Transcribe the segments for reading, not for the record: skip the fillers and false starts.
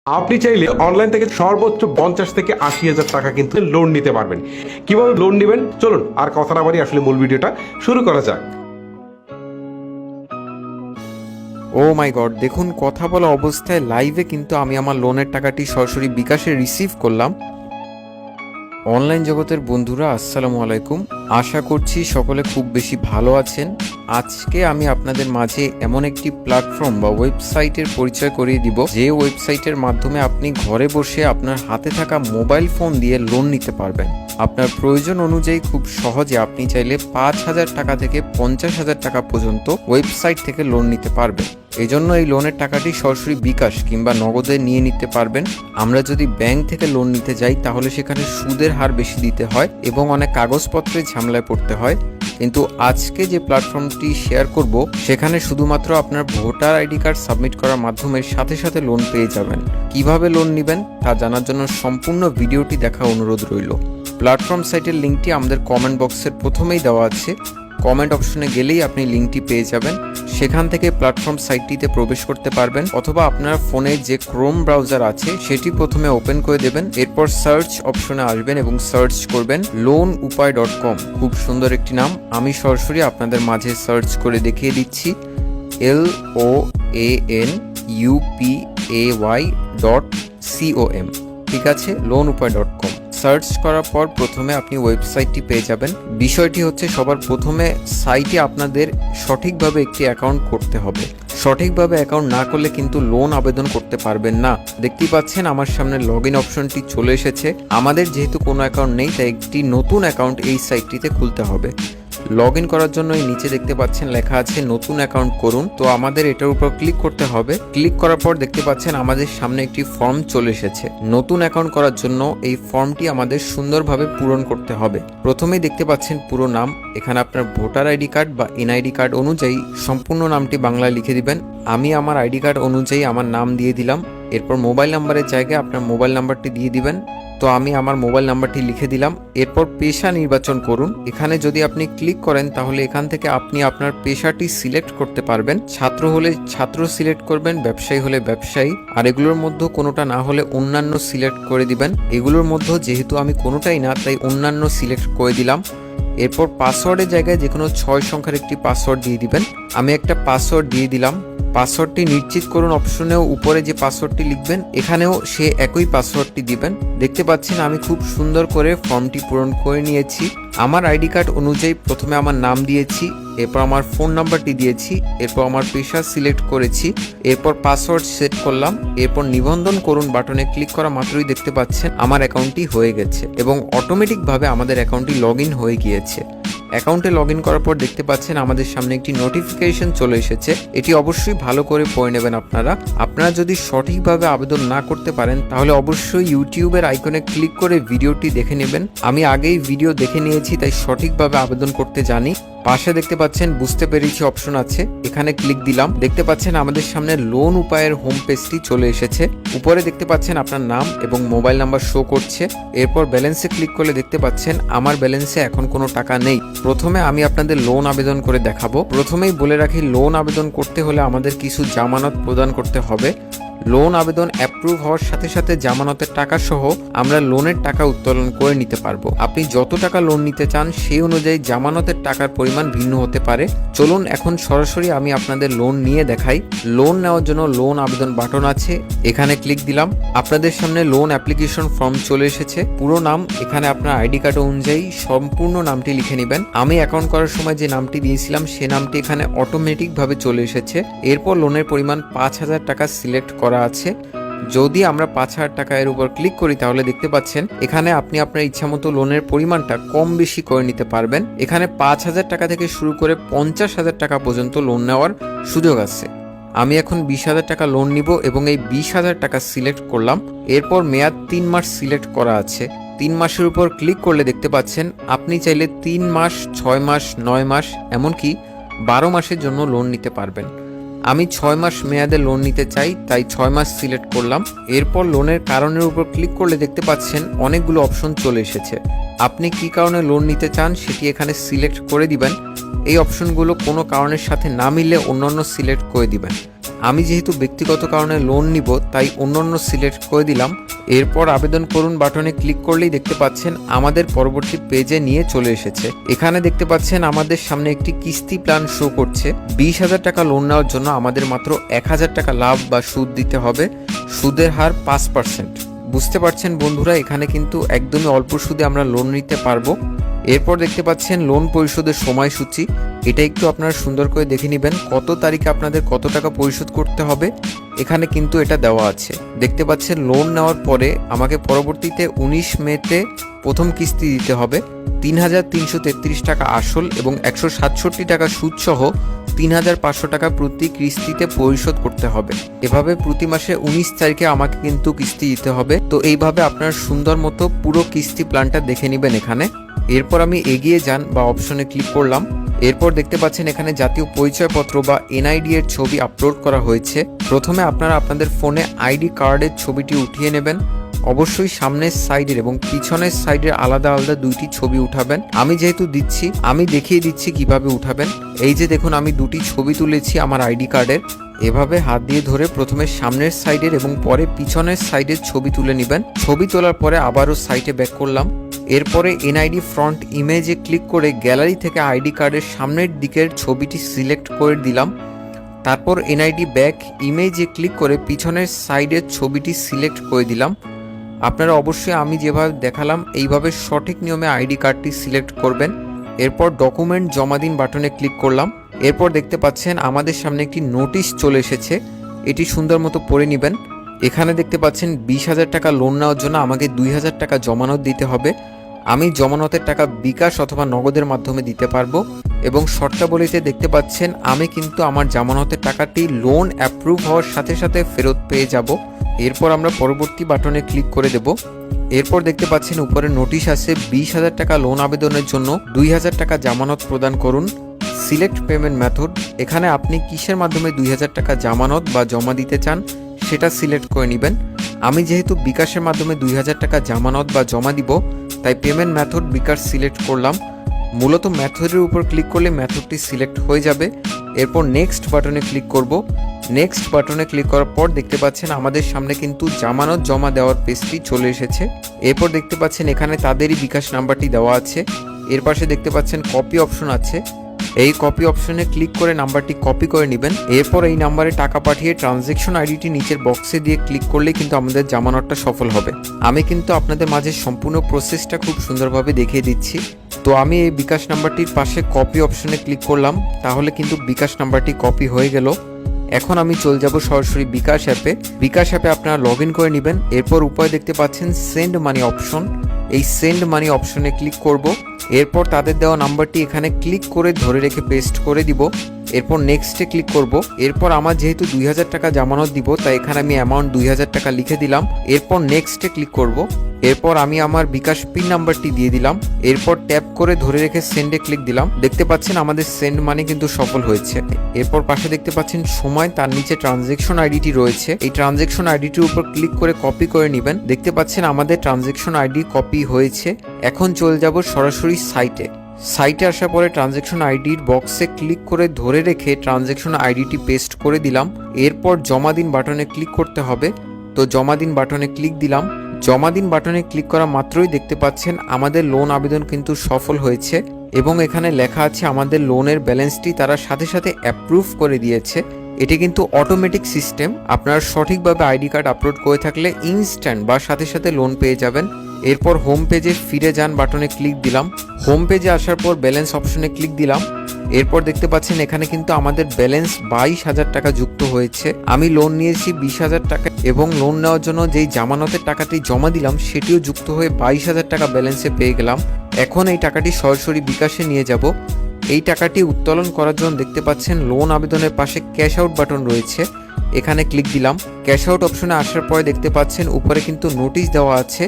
আপনি চাইলে অনলাইন থেকে সর্বোচ্চ 50 থেকে 80,000 টাকা কিন্তু লোন নিতে পারবেন। কিভাবে লোন নেবেন চলুন আর কথা না বাড়িয়ে আসলে মূল ভিডিওটা শুরু করা যাক। ও মাই গড, দেখুন কথা বলা অবস্থায় লাইভে কিন্তু আমি আমার লোনের টাকাটি সরাসরি বিকাশে রিসিভ করলাম। অনলাইন জগতের বন্ধুরা আসসালামু আলাইকুম, আশা করছি সকলে খুব বেশি ভালো আছেন। আজকে আমি আপনাদের মাঝে এমন একটি প্ল্যাটফর্ম বা ওয়েবসাইটের পরিচয় করিয়ে দিব, যে ওয়েবসাইটের মাধ্যমে আপনি ঘরে বসে আপনার হাতে থাকা মোবাইল ফোন দিয়ে লোন নিতে পারবেন। আপনার প্রয়োজন অনুযায়ী খুব সহজে আপনি চাইলে 5,000 টাকা থেকে 50,000 টাকা পর্যন্ত ওয়েবসাইট থেকে লোন নিতে পারবেন। এই জন্য এই লোনের টাকাটি সরাসরি বিকাশ কিংবা নগদে নিয়ে নিতে পারবেন। আমরা যদি ব্যাংক থেকে লোন নিতে যাই তাহলে সেখানে সুদের হার বেশি দিতে হয় এবং অনেক কাগজপত্রে ঝামেলায় পড়তে হয়। কিন্তু আজকে যে প্ল্যাটফর্মটি শেয়ার করব সেখানে শুধুমাত্র আপনার ভোটার আইডি কার্ড সাবমিট করার মাধ্যমে সাথে সাথে লোন পেয়ে যাবেন। কিভাবে লোন নেবেন তা জানার জন্য সম্পূর্ণ ভিডিওটি দেখা অনুরোধ রইল। প্ল্যাটফর্ম সাইটের লিঙ্কটি আমাদের কমেন্ট বক্সের প্রথমেই দেওয়া আছে। কমেন্ট অপশনে গেলেই আপনি লিঙ্কটি পেয়ে যাবেন। সেখান থেকে প্ল্যাটফর্ম সাইটটিতে প্রবেশ করতে পারবেন, অথবা আপনার ফোনে যে ক্রোম ব্রাউজার আছে সেটি প্রথমে ওপেন করে দেবেন। এরপর সার্চ অপশনে আসবেন এবং সার্চ করবেন loanupay.com। খুব সুন্দর একটি নাম, আমি সরাসরি আপনাদের মাঝে সার্চ করে দেখিয়ে দিচ্ছি। loanupay.com। ঠিক আছে, loanupay.com সার্চ করার পর প্রথমে আপনি ওয়েবসাইটটি পেয়ে যাবেন। বিষয়টি হচ্ছে সবার প্রথমে সাইটে আপনাদের সঠিকভাবে একটি অ্যাকাউন্ট করতে হবে। সঠিকভাবে অ্যাকাউন্ট না করলে কিন্তু লোন আবেদন করতে পারবেন না। দেখতেই পাচ্ছেন আমার সামনে লগইন অপশনটি চলে এসেছে। আমাদের যেহেতু কোনো অ্যাকাউন্ট নেই তাই একটি নতুন অ্যাকাউন্ট এই সাইটটিতে খুলতে হবে। লগ ইন করার জন্য এই নিচে দেখতে পাচ্ছেন লেখা আছে নতুন অ্যাকাউন্ট করুন। তো আমাদের এটার উপর ক্লিক করতে হবে। ক্লিক করার পর দেখতে পাচ্ছেন আমাদের সামনে একটি ফর্ম চলে এসেছে। নতুন অ্যাকাউন্ট করার জন্য এই ফর্মটি আমাদের সুন্দরভাবে পূরণ করতে হবে। প্রথমেই দেখতে পাচ্ছেন পুরো নাম, এখানে আপনার ভোটার আইডি কার্ড বা এনআইডি কার্ড অনুযায়ী সম্পূর্ণ নামটি বাংলায় লিখে দিবেন। আমি আমার আইডি কার্ড অনুযায়ী আমার নাম দিয়ে দিলাম। এরপর মোবাইল নাম্বারের জায়গায় আপনার মোবাইল নাম্বারটি দিয়ে দিবেন। তো আমি আমার মোবাইল নাম্বারটি লিখে দিলাম। এরপর পেশা নির্বাচন করুন। এখানে যদি আপনি ক্লিক করেন তাহলে এখান থেকে আপনি আপনার পেশাটি সিলেক্ট করতে পারবেন। ছাত্র হলে ছাত্র সিলেক্ট করবেন, ব্যবসায়ী হলে ব্যবসায়ী, আর এগুলোর মধ্যে কোনোটা না হলে অন্যান্য সিলেক্ট করে দিবেন। এগুলোর মধ্যে যেহেতু আমি কোনোটাই না তাই অন্যান্য সিলেক্ট করে দিলাম। এরপর পাসওয়ার্ডের জায়গায় যে কোনো 6 সংখ্যার একটি পাসওয়ার্ড দিয়ে দিবেন। আমি একটা পাসওয়ার্ড দিয়ে দিলাম। পাসওয়ার্ডটি নিশ্চিত করুন অপশনেও উপরে যে পাসওয়ার্ডটি লিখবেন এখানেও সে একই পাসওয়ার্ডটি দিবেন। দেখতে পাচ্ছেন আমি খুব সুন্দর করে ফর্মটি পূরণ করে নিয়েছি। আমার আইডি কার্ড অনুযায়ী প্রথমে আমার নাম দিয়েছি, এরপর আমার ফোন নাম্বারটি দিয়েছি, এরপর আমার পেশা সিলেক্ট করেছি, এরপর পাসওয়ার্ড সেট করলাম। এরপর নিবন্ধন করুন বাটনে ক্লিক করা মাত্রই দেখতে পাচ্ছেন আমার অ্যাকাউন্টটি হয়ে গেছে এবং অটোমেটিকভাবে আমাদের অ্যাকাউন্টটি লগ ইন হয়ে গিয়েছে। অ্যাকাউন্টে লগ ইন করার পর দেখতে পাচ্ছেন আমাদের সামনে একটি নোটিফিকেশন চলে এসেছে। এটি অবশ্যই ভালো করে পড়ে নেবেন। আপনারা যদি সঠিকভাবে আবেদন না করতে পারেন তাহলে অবশ্যই ইউটিউবের আইকনে ক্লিক করে ভিডিওটি দেখে নেবেন। আমি আগেই ভিডিও দেখে নিয়েছি তাই সঠিকভাবে আবেদন করতে জানি। পাশে দেখতে পাচ্ছেন বুঝতে পেরেছি অপশন আছে, এখানে ক্লিক দিলাম। দেখতে পাচ্ছেন আমাদের সামনে লোন উপায়ের হোম পেজটি চলে এসেছে। উপরে দেখতে পাচ্ছেন আপনার নাম এবং মোবাইল নাম্বার শো করছে। এরপর ব্যালেন্সে ক্লিক করলে দেখতে পাচ্ছেন আমার ব্যালেন্সে এখন কোনো টাকা নেই। প্রথমে আমি আপনাদের লোন আবেদন করে দেখাবো। প্রথমেই বলে রাখি, লোন আবেদন করতে হলে আমাদের কিছু জামানত প্রদান করতে হবে। লোন আবেদন অ্যাপ্রুভ হওয়ার সাথে সাথে জামানতের টাকা সহ আমরা লোনের টাকা উত্তোলন করে নিতে পারবো। আপনি যত টাকা লোন নিতে চান সেই অনুযায়ী জামানতের টাকার পরিমাণ ভিন্ন হতে পারে। চলুন এখন সরাসরি আমি আপনাদের লোন নিয়ে দেখাই। লোন নেওয়ার জন্য লোন আবেদন বাটন আছে, এখানে ক্লিক দিলাম। আপনাদের সামনে লোন অ্যাপ্লিকেশন ফর্ম চলে এসেছে। পুরো নাম এখানে আপনার আইডি কার্ড অনুযায়ী সম্পূর্ণ নামটি লিখে নেবেন। আমি অ্যাকাউন্ট করার সময় যে নামটি দিয়েছিলাম সে নামটি এখানে অটোমেটিকভাবে চলে এসেছে। এরপর লোনের পরিমাণ 5,000 টাকা সিলেক্ট করা আছে। যদি আমরা 5,000 টাকা এর উপর ক্লিক করি তাহলে দেখতে পাচ্ছেন এখানে আপনি আপনার ইচ্ছামতো লোনের পরিমাণটা কম বেশি করে নিতে পারবেন। এখানে 5,000 টাকা থেকে শুরু করে 50,000 টাকা পর্যন্ত লোন নেওয়ার সুযোগ আছে। আমি এখন 20,000 টাকা লোন নিব এবং এই 20,000 টাকা সিলেক্ট করলাম। এরপর মেয়াদ 3 মাস সিলেক্ট করা আছে। 3 মাসের উপর ক্লিক করলে দেখতে পাচ্ছেন আপনি চাইলে 3 মাস, 6 মাস, 9 মাস, এমনকি 12 মাসের জন্য লোন নিতে পারবেন। আমি 6 মাস মেয়াদে লোন নিতে চাই তাই 6 মাস সিলেক্ট করলাম। এরপর লোনের কারণের উপর ক্লিক করলে দেখতে পাচ্ছেন অনেকগুলো অপশন চলে এসেছে। আপনি কি কারণে লোন নিতে চান সেটি এখানে সিলেক্ট করে দিবেন। এই অপশনগুলো কোনো কারণের সাথে না মিললে অন্যান্য সিলেক্ট করে দিবেন। আমি যেহেতু ব্যক্তিগত কারণে লোন নিব তাই অন্য সিলেক্ট করে দিলাম। এরপর আবেদন করুন বাটনে ক্লিক করলেই দেখতে পাচ্ছেন আমাদের পরবর্তী পেজে নিয়ে চলে এসেছে। এখানে দেখতে পাচ্ছেন আমাদের সামনে একটি কিস্তি প্ল্যান শো করছে। 20,000 টাকা লোন নেওয়ার জন্য আমাদের মাত্র 1,000 টাকা লাভ বা সুদ দিতে হবে। সুদের হার 5%। বুঝতে পারছেন বন্ধুরা, এখানে কিন্তু একদমই অল্প সুদে আমরা লোন নিতে পারবো। এরপর দেখতে পাচ্ছেন লোন পরিশোধের সময়সূচি। এটা একটু আপনারা সুন্দর করে দেখে নেবেন কত তারিখে আপনাদের কত টাকা পরিশোধ করতে হবে। এখানে কিন্তু এটা দেওয়া আছে। দেখতে পাচ্ছেন লোন নেওয়ার পরে আমাকে পরবর্তীতে 19 মেতে প্রথম কিস্তি দিতে হবে। 3,333 টাকা আসল এবং 167 টাকা সুদ সহ 3,500 টাকা প্রতি কিস্তিতে পরিশোধ করতে হবে। এভাবে প্রতি মাসে 19 তারিখে আমাকে কিন্তু কিস্তি দিতে হবে। তো এইভাবে আপনার সুন্দর মতো পুরো কিস্তি প্ল্যানটা দেখে নেবেন এখানে। এরপর আমি এগিয়ে যান বা অপশনে ক্লিক করলাম। এরপর দেখতে পাচ্ছেন এখানে জাতীয় পরিচয়পত্র বা এনআইডি এর ছবি আপলোড করা হয়েছে। প্রথমে আপনারা আপনাদের ফোনে আইডি কার্ডের ছবিটি উঠিয়ে নেবেন। অবশ্যই সামনের সাইডের এবং পিছনের সাইডের আলাদা আলাদা দুইটি ছবি উঠাবেন। আমি যেহেতু দিচ্ছি আমি দেখিয়ে দিচ্ছি কিভাবে উঠাবেন। এই যে দেখুন আমি দুটি ছবি তুলেছি আমার আইডি কার্ডের। এভাবে হাত দিয়ে ধরে প্রথমে সামনের সাইডের এবং পরে পিছনের সাইডের ছবি তুলে নেবেন। ছবি তোলার পরে আবারও সাইটে ব্যাক করলাম। এরপরে এনআইডি ফ্রন্ট ইমেজে ক্লিক করে গ্যালারি থেকে আইডি কার্ডের সামনের দিকের ছবিটি সিলেক্ট করে দিলাম। তারপর এনআইডি ব্যাক ইমেজে ক্লিক করে পিছনের সাইডের ছবিটি সিলেক্ট করে দিলাম। আপনারা অবশ্যই আমি যেভাবে দেখালাম এইভাবে সঠিক নিয়মে আইডি কার্ডটি সিলেক্ট করবেন। এরপর ডকুমেন্ট জমা দিন বাটনে ক্লিক করলাম। এরপর দেখতে পাচ্ছেন আমাদের সামনে একটি নোটিশ চলে এসেছে। এটি সুন্দর মতো পড়ে নেবেন। এখানে দেখতে পাচ্ছেন 20,000 টাকা লোন নেওয়ার জন্য আমাকে 2,000 টাকা জমানত দিতে হবে। আমি জমানতের টাকা বিকাশ অথবা নগদের মাধ্যমে দিতে পারবো এবং শর্তাবলীতে দেখতে পাচ্ছেন আমি কিন্তু আমার জামানতের টাকাটি লোন অ্যাপ্রুভ হওয়ার সাথে সাথে ফেরত পেয়ে যাব। এরপর আমরা পরবর্তী বাটনে ক্লিক করে দেব। এরপর দেখতে পাচ্ছেন উপরে নোটিশ আছে 20,000 টাকা লোন আবেদনের জন্য 2,000 টাকা জামানত প্রদান করুন। সিলেক্ট পেমেন্ট মেথড, এখানে আপনি কিসের মাধ্যমে 2,000 টাকা জামানত বা জমা দিতে চান সেটা সিলেক্ট করে নেবেন। আমি যেহেতু বিকাশের মাধ্যমে 2,000 টাকা জামানত বা জমা দিব তাই পেমেন্ট মেথড বিকাশ সিলেক্ট করলাম। মূলত মেথডের উপর ক্লিক করলে মেথডটি সিলেক্ট হয়ে যাবে। এরপর নেক্সট বাটনে ক্লিক করব। নেক্সট বাটনে ক্লিক করার পর দেখতে পাচ্ছেন আমাদের সামনে কিন্তু জামানত জমা দেওয়ার পেজটি চলে এসেছে। এরপর দেখতে পাচ্ছেন এখানে তাদেরই বিকাশ নাম্বারটি দেওয়া আছে। এর পাশে দেখতে পাচ্ছেন কপি অপশন আছে। এই কপি অপশনে ক্লিক করে নাম্বারটি কপি করে নেবেন। এরপর এই নাম্বারে টাকা পাঠিয়ে ট্রানজ্যাকশন আইডিটি নিচের বক্সে দিয়ে ক্লিক করলেই কিন্তু আমাদের জামানতটা সফল হবে। আমি কিন্তু আপনাদের মাঝে সম্পূর্ণ প্রসেসটা খুব সুন্দরভাবে দেখিয়ে দিচ্ছি। তো আমি এই বিকাশ নাম্বারটির পাশে কপি অপশনে ক্লিক করলাম, তাহলে কিন্তু বিকাশ নাম্বারটি কপি হয়ে গেল। এখন আমি চলে যাব সরাসরি বিকাশ অ্যাপে। বিকাশ অ্যাপে আপনারা লগ ইন করে নেবেন। এরপর উপরে দেখতে পাচ্ছেন সেন্ড মানি অপশন। এই সেন্ড মানি অপশনে ক্লিক করব। এরপর তাদের দেওয়া নাম্বারটি এখানে ক্লিক করে ধরে রেখে পেস্ট করে দিব। এরপর নেক্সটে ক্লিক করব। এরপর আমার যেহেতু 2,000 টাকা জামানত দিব তাই এখানে আমি অ্যামাউন্ট 2,000 টাকা লিখে দিলাম। এরপর নেক্সটে ক্লিক করব। এরপর আমি আমার বিকাশ পিন নাম্বারটি দিয়ে দিলাম। এরপর ট্যাপ করে ধরে রেখে সেন্ডে ক্লিক দিলাম। দেখতে পাচ্ছেন আমাদের সেন্ড মানি কিন্তু সফল হয়েছে। এরপর পাশে দেখতে পাচ্ছেন সময়, তার নিচে ট্রানজ্যাকশন আইডিটি রয়েছে। এই ট্রানজ্যাকশন আইডিটির উপর ক্লিক করে কপি করে নেবেন। দেখতে পাচ্ছেন আমাদের ট্রানজ্যাকশন আইডি কপি হয়েছে। এখন চলে যাব সরাসরি সাইটে আসার পরে ট্রানজ্যাকশন আইডির বক্সে ক্লিক করে ধরে রেখে ট্রানজ্যাকশন আইডিটি পেস্ট করে দিলাম। এরপর জমা দিন বাটনে ক্লিক করতে হবে। তো জমা দিন বাটনে ক্লিক দিলাম। জমা দিন বাটনে ক্লিক করা মাত্রই দেখতে পাচ্ছেন আমাদের লোন আবেদন কিন্তু সফল হয়েছে এবং এখানে লেখা আছে আমাদের লোনের ব্যালেন্সটি তারা সাথে সাথে অ্যাপ্রুভ করে দিয়েছে। এটি কিন্তু অটোমেটিক সিস্টেম। আপনারা সঠিকভাবে আইডি কার্ড আপলোড করে থাকলে ইনস্ট্যান্ট বা সাথে সাথে লোন পেয়ে যাবেন। এরপর হোম পেজে ফিরে যান বাটনে ক্লিক দিলাম। হোম পেজে আসার পর ব্যালেন্স অপশনে ক্লিক দিলাম। এরপর দেখতে পাচ্ছেন এখানে কিন্তু আমাদের ব্যালেন্স 22,000 টাকা যুক্ত হয়েছে। আমি লোন নিয়েছি 20,000 টাকা এবং লোন নেওয়ার জন্য যেই জামানতের টাকাটি জমা দিলাম সেটিও যুক্ত হয়ে 22,000 টাকা ব্যালেন্সে পেয়ে গেলাম। এখন এই টাকাটি সরাসরি বিকাশে নিয়ে যাব। এই টাকাটি উত্তোলন করার জন্য দেখতে পাচ্ছেন লোন আবেদনের পাশে ক্যাশ আউট বাটন রয়েছে। এখানে ক্লিক দিলাম। ক্যাশ আউট অপশনে আসার পরে দেখতে পাচ্ছেন উপরে কিন্তু নোটিশ দেওয়া আছে।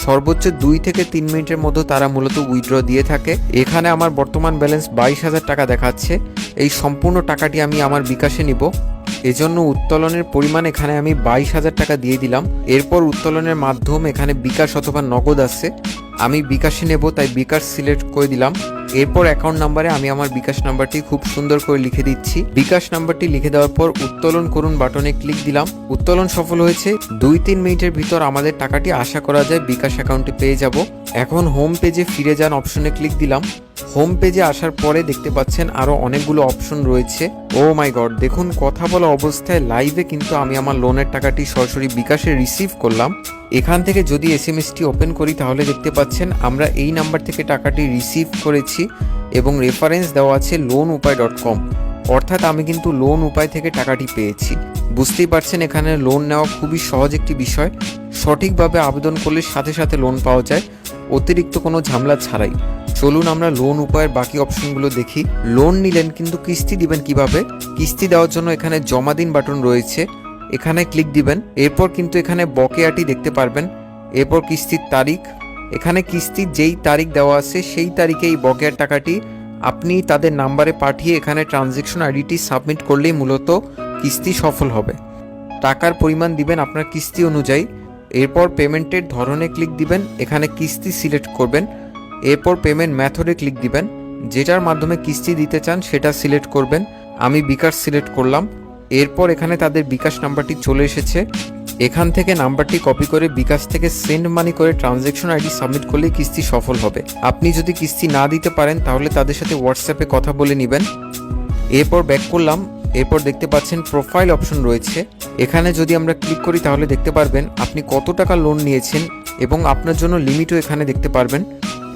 সর্বোচ্চ 2 থেকে 3 মিনিটের মধ্যে তারা মূলত উইথড্র দিয়ে থাকে। এখানে আমার বর্তমান ব্যালেন্স 22,000 টাকা দেখাচ্ছে। এই সম্পূর্ণ টাকাটি আমি আমার বিকাশে নিব। এজন্য উত্তোলনের পরিমাণ এখানে আমি 22,000 টাকা দিয়ে দিলাম। এরপর উত্তোলনের মাধ্যম এখানে বিকাশ অথবা নগদ আছে। আমি বিকাশে নেব তাই বিকাশ সিলেক্ট করে দিলাম। এরপর অ্যাকাউন্ট নাম্বারে আমি আমার বিকাশ নাম্বারটি খুব সুন্দর করে লিখে দিচ্ছি। বিকাশ নাম্বারটি লিখে দেওয়ার পর উত্তোলন করুন বাটনে ক্লিক দিলাম। উত্তোলন সফল হয়েছে। 2-3 মিনিটের ভিতর আমাদের টাকাটি আশা করা যায় বিকাশ অ্যাকাউন্টে পেয়ে যাব। এখন হোম পেজে ফিরে যান অপশনে ক্লিক দিলাম। হোম পেজে আসার পরে দেখতে পাচ্ছেন আরো অনেকগুলো অপশন রয়েছে। ও মাই গড, দেখুন কথা বলা অবস্থায় লাইভে কিন্তু আমি আমার লোনের টাকাটি সরাসরি বিকাশে রিসিভ করলাম। এখান থেকে যদি এসএমএসটি ওপেন করি তাহলে দেখতে পাচ্ছেন আমরা এই নাম্বার থেকে টাকাটি রিসিভ করেছি এবং রেফারেন্স দেওয়া আছে loanupai.com, অর্থাৎ আমি কিন্তু লোন উপায় থেকে টাকাটি পেয়েছি। বুঝতেই পারছেন এখানে লোন নেওয়া খুবই সহজ একটি বিষয়। সঠিকভাবে আবেদন করলে সাথে সাথে লোন পাওয়া যায়, অতিরিক্ত কোনো ঝামেলা ছাড়াই। চলুন আমরা লোন উপায়ের বাকি অপশনগুলো দেখি। লোন নিলেন কিন্তু কিস্তি দিবেন কিভাবে? কিস্তি দেওয়ার জন্য এখানে জমা দিন বাটন রয়েছে, এখানে ক্লিক দিবেন। এরপর কিন্তু এখানে বকেয়াটি দেখতে পারবেন। এরপর কিস্তির তারিখ, এখানে কিস্তির যেই তারিখ দেওয়া আছে সেই তারিখে এই বকেয়ার টাকাটি আপনি তাদের নাম্বারে পাঠিয়ে এখানে ট্রানজ্যাকশন আইডিটি সাবমিট করলেই মূলত কিস্তি সফল হবে। টাকার পরিমাণ দিবেন আপনার কিস্তি অনুযায়ী। এরপর পেমেন্টের ধরনে ক্লিক দিবেন, এখানে কিস্তি সিলেক্ট করবেন। এরপর পেমেন্ট মেথডে ক্লিক দিবেন, যেটার মাধ্যমে কিস্তি দিতে চান সেটা সিলেক্ট করবেন। আমি বিকাশ সিলেক্ট করলাম। এরপর এখানে তাদের বিকাশ নাম্বারটি চলে এসেছে। এখান থেকে নাম্বারটি কপি করে বিকাশ থেকে সেন্ড মানি করে ট্রানজ্যাকশন আইডি সাবমিট করলেই কিস্তি সফল হবে। আপনি যদি কিস্তি না দিতে পারেন তাহলে তাদের সাথে হোয়াটসঅ্যাপে কথা বলে নেবেন। এরপর ব্যাক করলাম। এরপর দেখতে পাচ্ছেন প্রোফাইল অপশন রয়েছে, এখানে যদি আমরা ক্লিক করি তাহলে দেখতে পারবেন আপনি কত টাকা লোন নিয়েছেন এবং আপনার জন্য লিমিটও এখানে দেখতে পারবেন।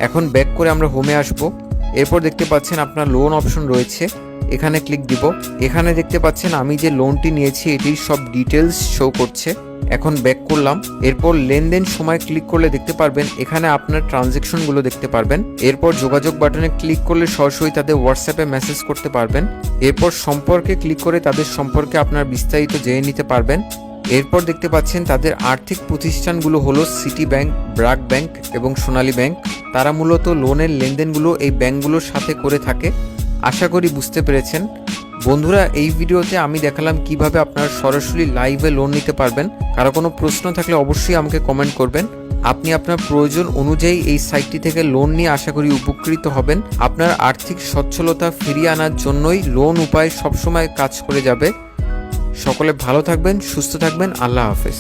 এখন ব্যাক করে আমরা হোমে আসব। এরপর দেখতে পাচ্ছেন আপনার লোন অপশন রয়েছে, এখানে ক্লিক দিব। এখানে দেখতে পাচ্ছেন আমি যে লোনটি নিয়েছি এটির সব ডিটেলস শো করছে। এখন ব্যাক করলাম। এরপর লেনদেন সময় ক্লিক করলে দেখতে পারবেন এখানে আপনার ট্রানজ্যাকশনগুলো দেখতে পারবেন। এরপর যোগাযোগ বাটনে ক্লিক করলে সরাসরি তাদের হোয়াটসঅ্যাপে মেসেজ করতে পারবেন। এরপর সম্পর্কে ক্লিক করে তাদের সম্পর্কে আপনার বিস্তারিত জেনে নিতে পারবেন। এরপর দেখতে পাচ্ছেন তাদের আর্থিক প্রতিষ্ঠানগুলো হলো সিটি ব্যাংক, ব্র্যাক ব্যাংক এবং সোনালী ব্যাংক। তারা মূলত লোনের লেনদেনগুলো এই ব্যাংকগুলোর সাথে করে থাকে। আশা করি বুঝতে পেরেছেন। বন্ধুরা, এই ভিডিওতে আমি দেখালাম কিভাবে আপনারা সরাসরি লাইভে লোন নিতে পারবেন। কারো কোনো প্রশ্ন থাকলে অবশ্যই আমাকে কমেন্ট করবেন। আপনি আপনার প্রয়োজন অনুযায়ী এই সাইটটি থেকে লোন নিয়ে আশা করি উপকৃত হবেন। আপনার আর্থিক সচ্ছলতা ফিরিয়ে আনার জন্যই লোন উপায় সবসময় কাজ করে যাবে। সকলে ভালো থাকবেন, সুস্থ থাকবেন। আল্লাহ হাফেজ।